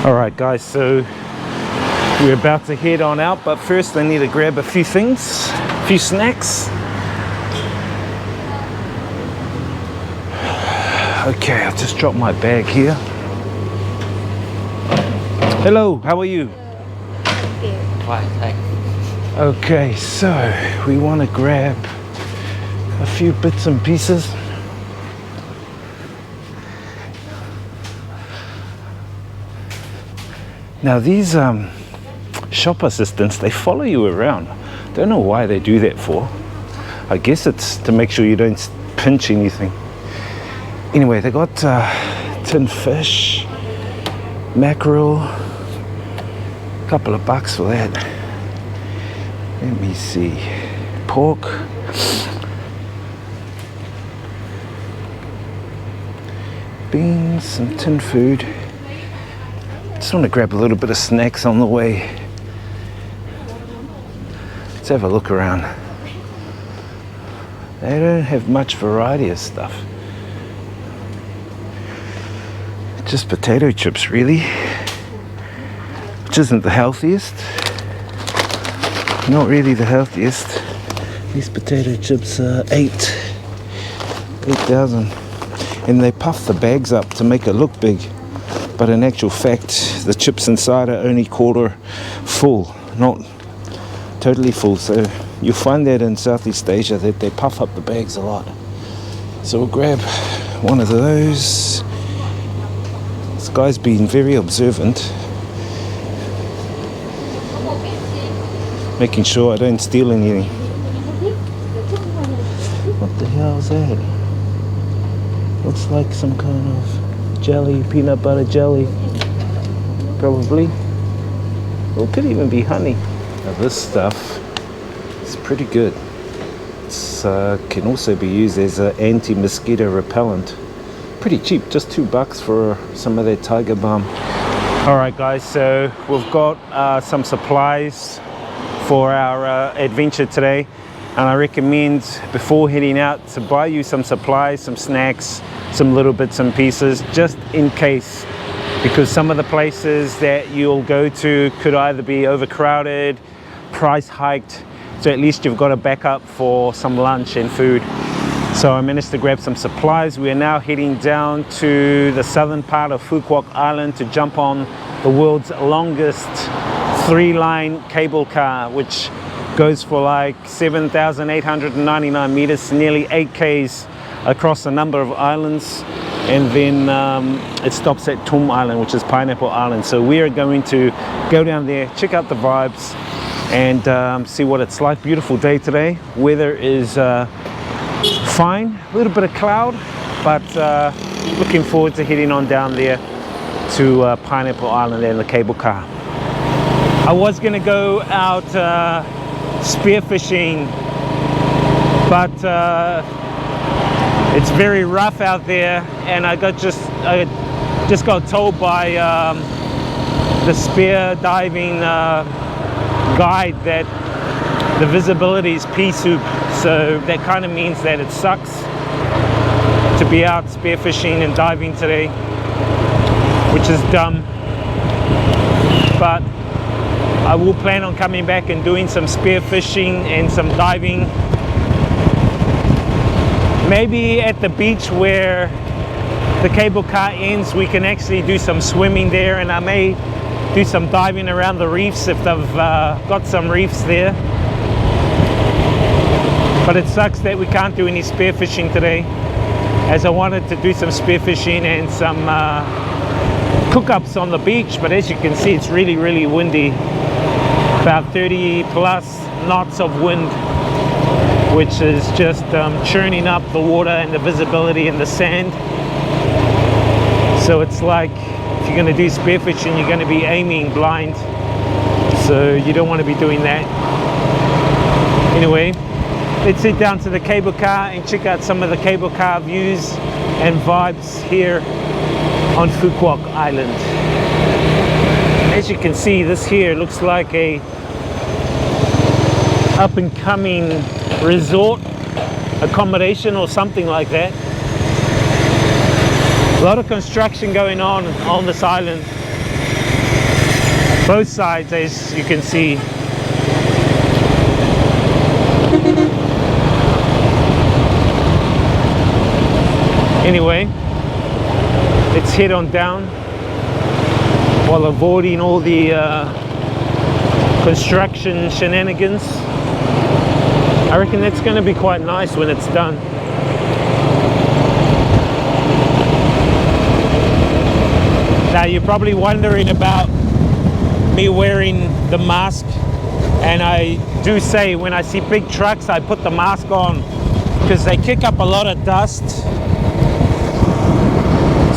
Alright guys, so we're about to head on out, but first I need to grab a few things, a few snacks. Okay, I'll just drop my bag here. Hello, how are you? Okay, so we want to grab a few bits and pieces. Now these shop assistants, they follow you around. Don't know why they do that for. I guess it's to make sure you don't pinch anything. Anyway, they got tin fish, mackerel, a couple of bucks for that. Let me see, pork, beans, some tin food. Just want to grab a little bit of snacks on the way. Let's have a look around. They don't have much variety of stuff. Just potato chips really, which isn't the healthiest. Not really the healthiest. These potato chips are 8,000, and they puff the bags up to make it look big, but in actual fact the chips inside are only quarter full, not totally full. So you'll find that in Southeast Asia that they puff up the bags a lot. So we'll grab one of those. This guy's been very observant, making sure I don't steal anything. What the hell is that? Looks like some kind of jelly, peanut butter jelly, probably. Or it could even be honey. Now this stuff is pretty good. It can also be used as an anti-mosquito repellent. Pretty cheap, just $2 for some of their tiger balm. Alright guys, so we've got some supplies for our adventure today, and I recommend before heading out to buy you some supplies, some snacks, some little bits and pieces, just in case, because some of the places that you'll go to could either be overcrowded, price hiked, so at least you've got a backup for some lunch and food. So I managed to grab some supplies. We are now heading down to the southern part of Phu Quoc Island to jump on the world's longest 3-line cable car, which goes for like 7,899 meters, nearly 8 Ks across a number of islands, and then it stops at Thom Island, which is Pineapple Island. So we are going to go down there, check out the vibes, and see what it's like. Beautiful day today. Weather is fine, a little bit of cloud, but looking forward to heading on down there to Pineapple Island and the cable car. I was gonna go out spearfishing, but it's very rough out there, and I just got told by the spear diving guide that the visibility is pea soup, so that kind of means that it sucks to be out spearfishing and diving today, which is dumb. But I will plan on coming back and doing some spearfishing and some diving. Maybe at the beach where the cable car ends, we can actually do some swimming there, and I may do some diving around the reefs if they've got some reefs there. But it sucks that we can't do any spearfishing today, as I wanted to do some spearfishing and some cook-ups on the beach, but as you can see it's really, really windy. About 30 plus knots of wind, which is just churning up the water and the visibility in the sand. So it's like, if you're going to do spearfishing, you're going to be aiming blind, so you don't want to be doing that. Anyway, let's head down to the cable car and check out some of the cable car views and vibes here on Phu Quoc Island. As you can see, this here looks like a up-and-coming resort accommodation or something like that. A lot of construction going on this island. Both sides, as you can see. Anyway, let's head on down while avoiding all the construction shenanigans. I reckon that's going to be quite nice when it's done. Now you're probably wondering about me wearing the mask, and I do say when I see big trucks I put the mask on because they kick up a lot of dust.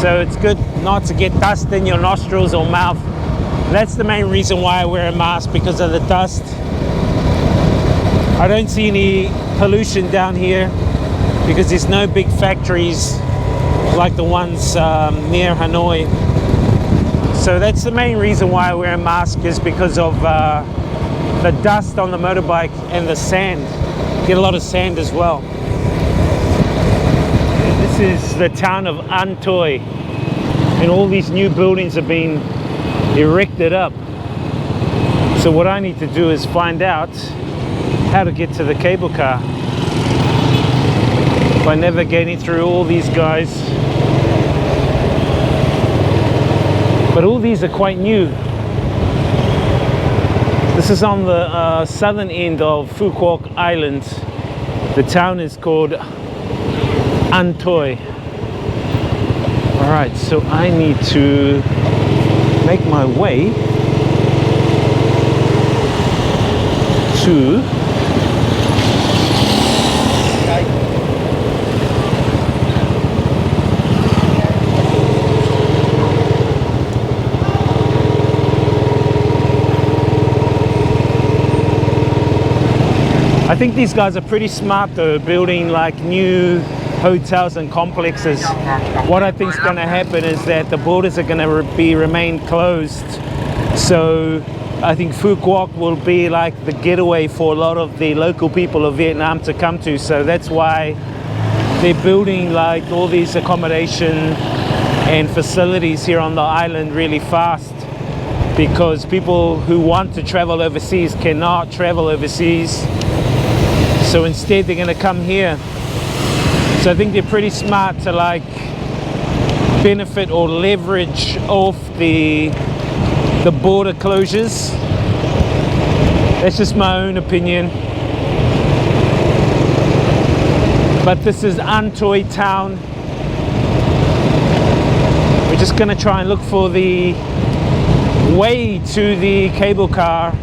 So it's good not to get dust in your nostrils or mouth. That's the main reason why I wear a mask, because of the dust. I don't see any pollution down here because there's no big factories like the ones near Hanoi. So that's the main reason why I wear a mask, is because of the dust on the motorbike and the sand. Get a lot of sand as well. This is the town of An Thoi, and all these new buildings have been erected up. So what I need to do is find out how to get to the cable car by navigating through all these guys. But all these are quite new. This is on the southern end of Phu Quoc Island. The town is called An Thoi. Alright, so I need to make my way to I think these guys are pretty smart though, building like new hotels and complexes. What I think is going to happen is that the borders are going to remain closed. So I think Phu Quoc will be like the getaway for a lot of the local people of Vietnam to come to. So that's why they're building like all these accommodation and facilities here on the island really fast, because people who want to travel overseas cannot travel overseas. So instead they're going to come here. So I think they're pretty smart to like benefit or leverage off the border closures. That's just my own opinion. But this is An Thoi town. We're just going to try and look for the way to the cable car.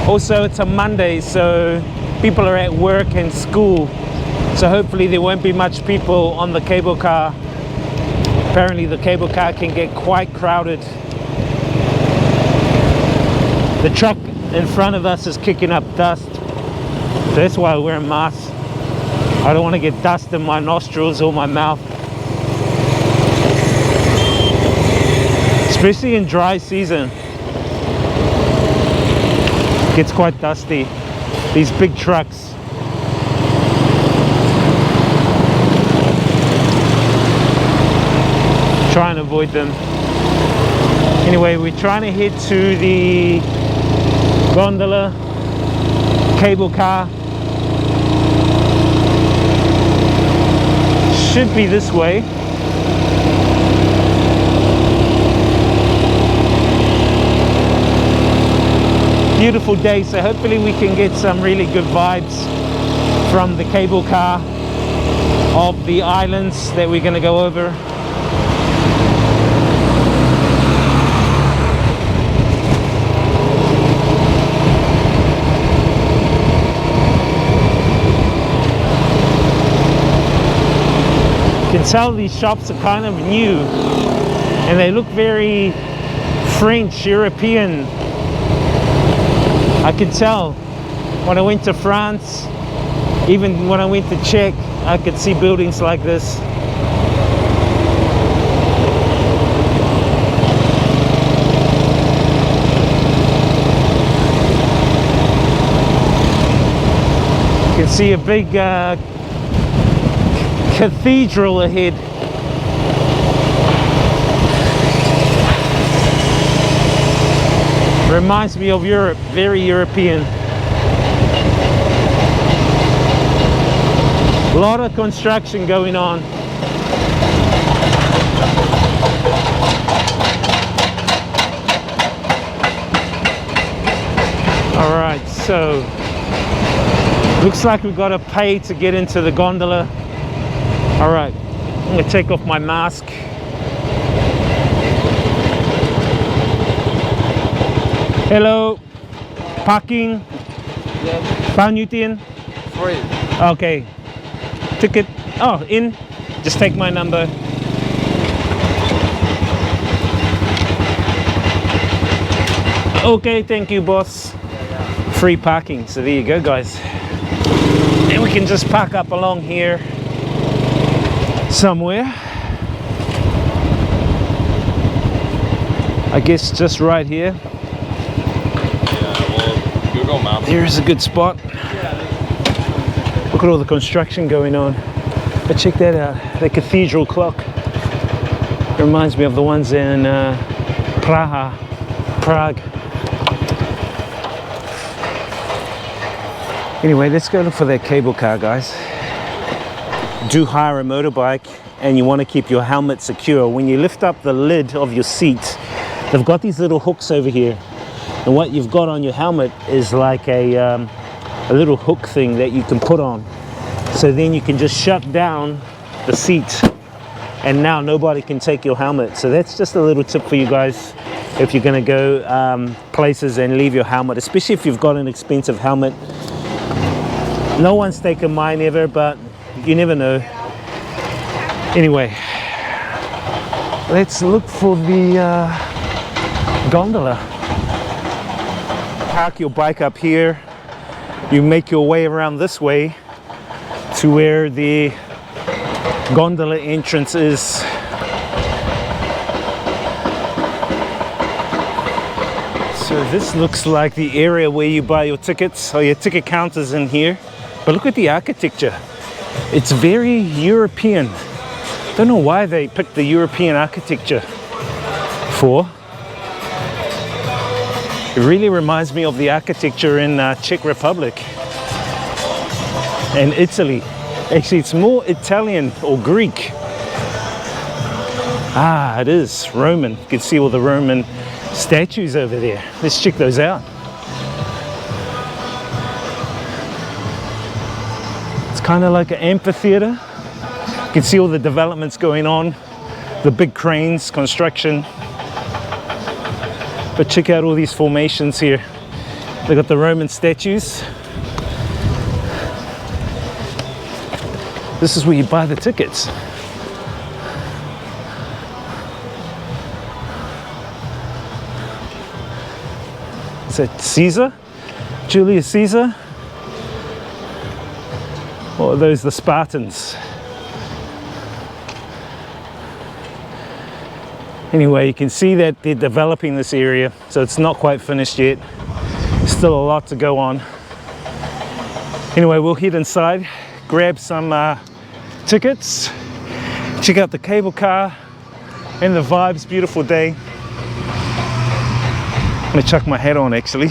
Also, it's a Monday, so people are at work and school. So hopefully there won't be much people on the cable car. Apparently the cable car can get quite crowded. The truck in front of us is kicking up dust. So that's why I wear a mask. I don't want to get dust in my nostrils or my mouth. Especially in dry season. It's quite dusty. These big trucks. Try and avoid them. Anyway, we're trying to head to the gondola cable car. Should be this way. Beautiful day, so hopefully we can get some really good vibes from the cable car of the islands that we're going to go over. You can tell these shops are kind of new and they look very French, European. I could tell when I went to France, even when I went to Czech, I could see buildings like this. You can see a big cathedral ahead. Reminds me of Europe, very European. A lot of construction going on. All right, so looks like we've got to pay to get into the gondola. All right, I'm gonna take off my mask. Hello, parking. Yes, Bao nhiêu tiền? free. Okay, ticket. Oh, in. Just take my number. Okay, thank you, boss. Free parking. So there you go, guys. And we can just park up along here somewhere. I guess just right here. Yeah, well, Google Maps. Here's a good spot. Look at all the construction going on. But check that out, the cathedral clock. It reminds me of the ones in Prague. Anyway, let's go look for that cable car, guys. Do hire a motorbike and you want to keep your helmet secure. When you lift up the lid of your seat, they've got these little hooks over here. And what you've got on your helmet is like a little hook thing that you can put on. So then you can just shut down the seat and now nobody can take your helmet. So that's just a little tip for you guys if you're going to go places and leave your helmet, especially if you've got an expensive helmet. No one's taken mine ever, but you never know. Anyway, let's look for the gondola. Park your bike up here. You make your way around this way to where the gondola entrance is. So this looks like the area where you buy your tickets, or your ticket counters in here. But look at the architecture. It's very European. Don't know why they picked the European architecture for. It really reminds me of the architecture in Czech Republic and Italy. Actually, it's more Italian or Greek. Ah, it is Roman. You can see all the Roman statues over there. Let's check those out. It's kind of like an amphitheater. You can see all the developments going on, the big cranes, construction. But check out all these formations here. They got the Roman statues. This is where you buy the tickets. Is that Caesar? Julius Caesar? Or are those the Spartans? Anyway, you can see that they're developing this area, so it's not quite finished yet. Still a lot to go on. Anyway, we'll head inside, grab some tickets, check out the cable car and the vibes. Beautiful day. I'm gonna chuck my hat on actually.